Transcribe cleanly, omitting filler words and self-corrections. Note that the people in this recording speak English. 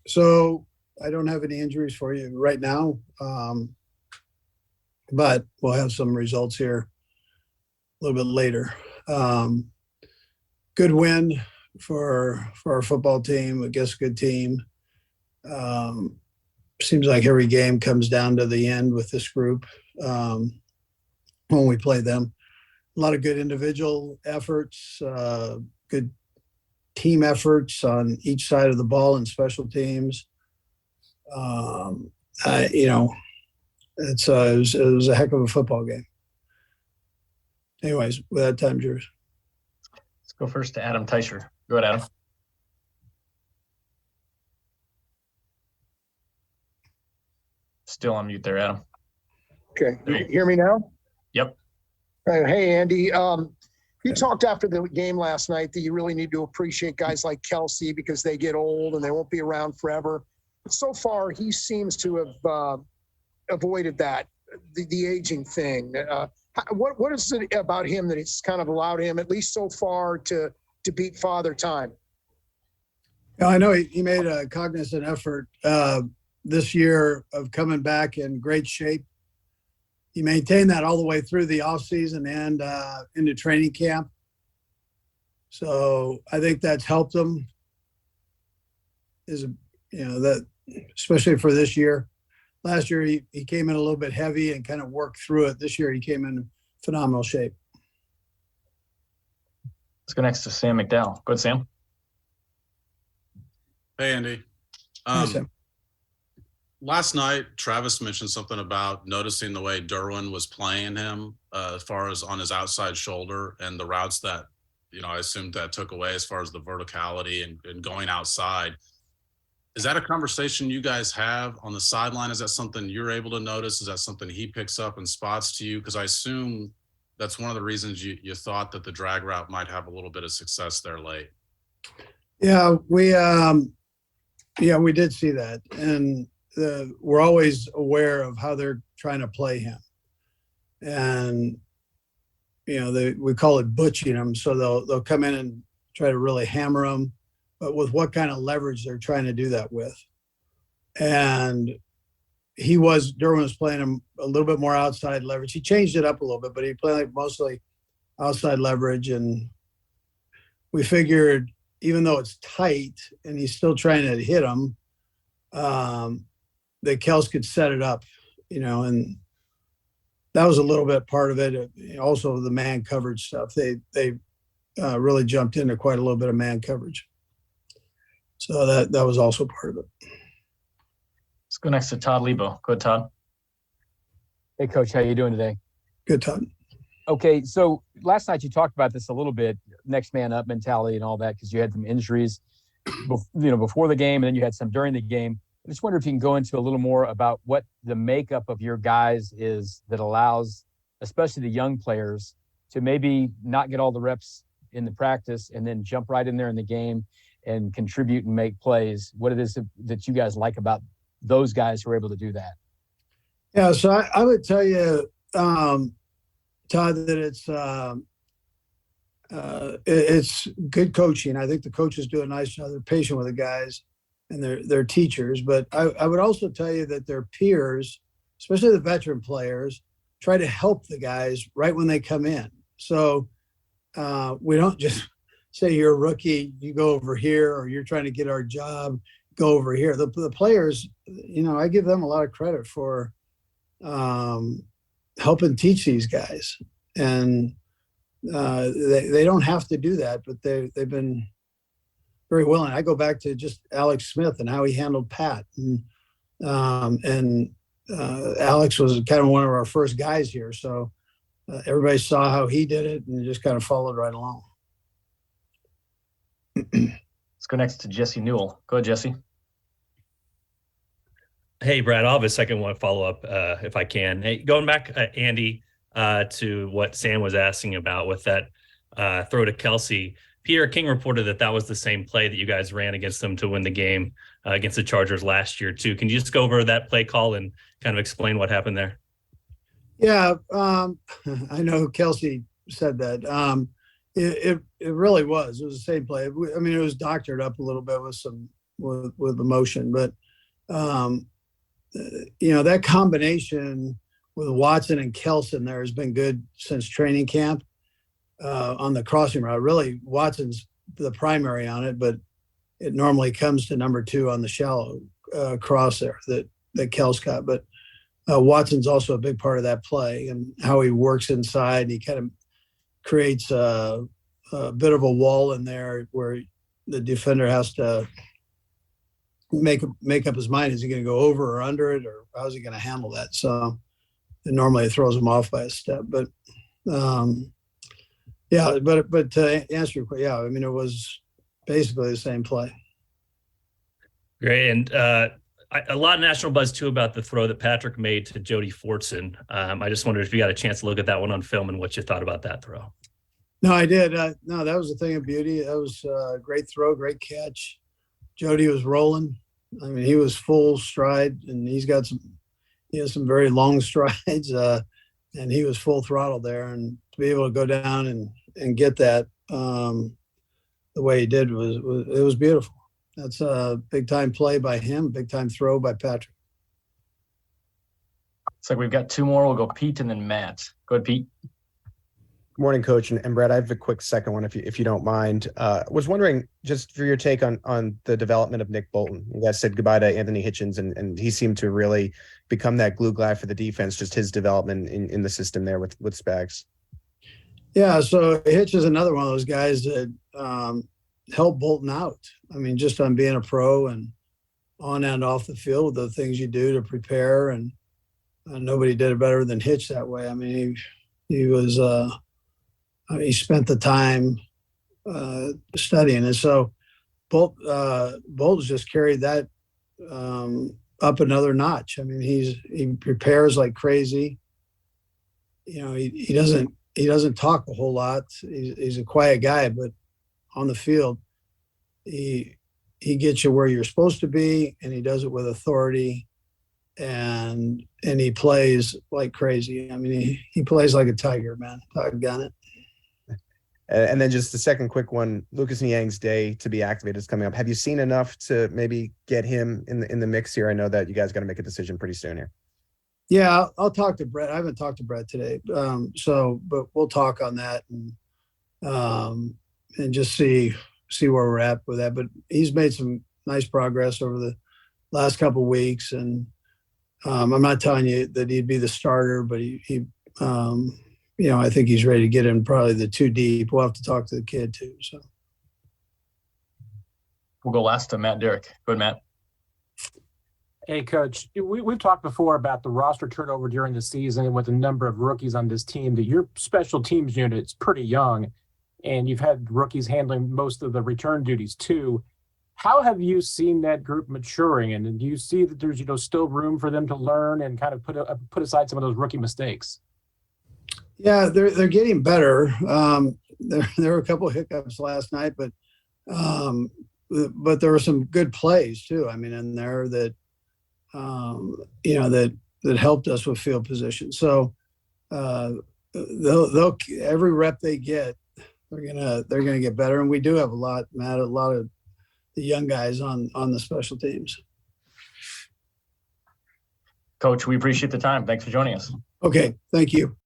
So I don't have any injuries for you right now, but we'll have some results here a little bit later. Good win for our football team. I guess good team. Seems like every game comes down to the end with this group when we play them. A lot of good individual efforts, good team efforts on each side of the ball and special teams. You know, it was a heck of a football game. Anyways, with that, time's yours. Let's go first to Adam Teicher. Go ahead, Adam. Still on mute there, Adam. Okay. You hear me now? Yep. Hey, Andy. You talked after the game last night that you really need to appreciate guys like Kelce because they get old and they won't be around forever. But so far, he seems to have avoided that, the aging thing. What is it about him that it's kind of allowed him, at least so far, to beat Father Time? I know he made a cognizant effort this year of coming back in great shape. He maintained that all the way through the offseason and into training camp. So I think that's helped him. That especially for this year. Last year he came in a little bit heavy and kind of worked through it. This year he came in phenomenal shape. Let's go next to Sam McDowell. Go ahead, Sam. Hey, Andy. Hey, Sam. Last night, Travis mentioned something about noticing the way Derwin was playing him as far as on his outside shoulder and the routes that, I assumed that took away as far as the verticality and going outside. Is that a conversation you guys have on the sideline? Is that something you're able to notice? Is that something he picks up and spots to you? Because I assume that's one of the reasons you thought that the drag route might have a little bit of success there late. Yeah, we did see that. And we're always aware of how they're trying to play him. And, we call it butching him. So they'll come in and try to really hammer him, but with what kind of leverage they're trying to do that with. And Derwin was playing him a little bit more outside leverage. He changed it up a little bit, but he played like mostly outside leverage. And we figured, even though it's tight and he's still trying to hit him, that Kelce could set it up, and that was a little bit part of it. Also, the man coverage stuff. They really jumped into quite a little bit of man coverage. So that was also part of it. Let's go next to Todd Lebo. Go ahead, Todd. Hey, Coach. How you doing today? Good, Todd. Okay, so last night you talked about this a little bit, next man up mentality and all that, because you had some injuries, before the game, and then you had some during the game. I just wonder if you can go into a little more about what the makeup of your guys is that allows, especially the young players, to maybe not get all the reps in the practice and then jump right in there in the game and contribute and make plays. What it is that you guys like about those guys who are able to do that? Yeah, so I would tell you, Todd, that it's good coaching. I think the coaches do a nice job. They're patient with the guys and they're teachers. But I would also tell you that their peers, especially the veteran players, try to help the guys right when they come in. So we don't just say you're a rookie, you go over here, or you're trying to get our job, go over here. The players, I give them a lot of credit for helping teach these guys. And they don't have to do that, but they've been very willing. I go back to just Alex Smith and how he handled Pat. And Alex was kind of one of our first guys here. So everybody saw how he did it and just kind of followed right along. Let's go next to Jesse Newell. Go ahead, Jesse. Hey, Brad, I'll have a second one follow-up if I can. Hey, going back, Andy, to what Sam was asking about with that throw to Kelce, Peter King reported that was the same play that you guys ran against them to win the game against the Chargers last year, too. Can you just go over that play call and kind of explain what happened there? Yeah, I know Kelce said that. It really was. It was the same play. I mean, it was doctored up a little bit with some with the motion. But that combination with Watson and Kelce there has been good since training camp on the crossing route. Really, Watson's the primary on it, but it normally comes to number 2 on the shallow cross there that Kelce got. But Watson's also a big part of that play and how he works inside. And he kind of creates a bit of a wall in there where the defender has to make up his mind. Is he going to go over or under it, or how's he going to handle that? So normally it throws him off by a step. But but to answer your question, I mean, it was basically the same play. Great. And a lot of national buzz too about the throw that Patrick made to Jody Fortson. I just wondered if you got a chance to look at that one on film and what you thought about that throw. No, I did. No, that was a thing of beauty. That was a great throw, great catch. Jody was rolling. I mean, he was full stride, and he has some very long strides, and he was full throttle there. And to be able to go down and get that the way he did was beautiful. That's a big time play by him, big time throw by Patrick. Looks like we've got 2 more. We'll go Pete and then Matt. Go ahead, Pete. Morning, Coach. And Brett, I have a quick second one, if you don't mind. Was wondering, just for your take on the development of Nick Bolton. You guys said goodbye to Anthony Hitchens, and he seemed to really become that glue guy for the defense, just his development in the system there with Spags. Yeah, so Hitch is another one of those guys that helped Bolton out. I mean, just on being a pro and on and off the field, the things you do to prepare, and nobody did it better than Hitch that way. I mean, he was he spent the time studying, and so Bolt's just carried that up another notch. I mean, he prepares like crazy. He doesn't talk a whole lot. He's a quiet guy, but on the field, he gets you where you're supposed to be, and he does it with authority, and he plays like crazy. I mean, he plays like a tiger, man. Doggone it. And then just the second quick one, Lucas Niang's day to be activated is coming up. Have you seen enough to maybe get him in the mix here? I know that you guys got to make a decision pretty soon here. Yeah, I'll talk to Brett. I haven't talked to Brett today, but we'll talk on that and just see where we're at with that. But he's made some nice progress over the last couple of weeks, and I'm not telling you that he'd be the starter, but he I think he's ready to get in probably the 2 deep. We'll have to talk to the kid too. So We'll go last to Matt Derrick. Go ahead, Matt. Hey, Coach, we've talked before about the roster turnover during the season and with the number of rookies on this team, that your special teams unit is pretty young, and you've had rookies handling most of the return duties too. How have you seen that group maturing, and do you see that there's still room for them to learn and kind of put aside some of those rookie mistakes? yeah, they're getting better. There were a couple of hiccups last night, but there were some good plays too. I mean, in there that that helped us with field position. So they'll every rep they get, they're gonna get better. And we do have a lot of the young guys on the special teams. Coach, we appreciate the time. Thanks for joining us. Okay, thank you.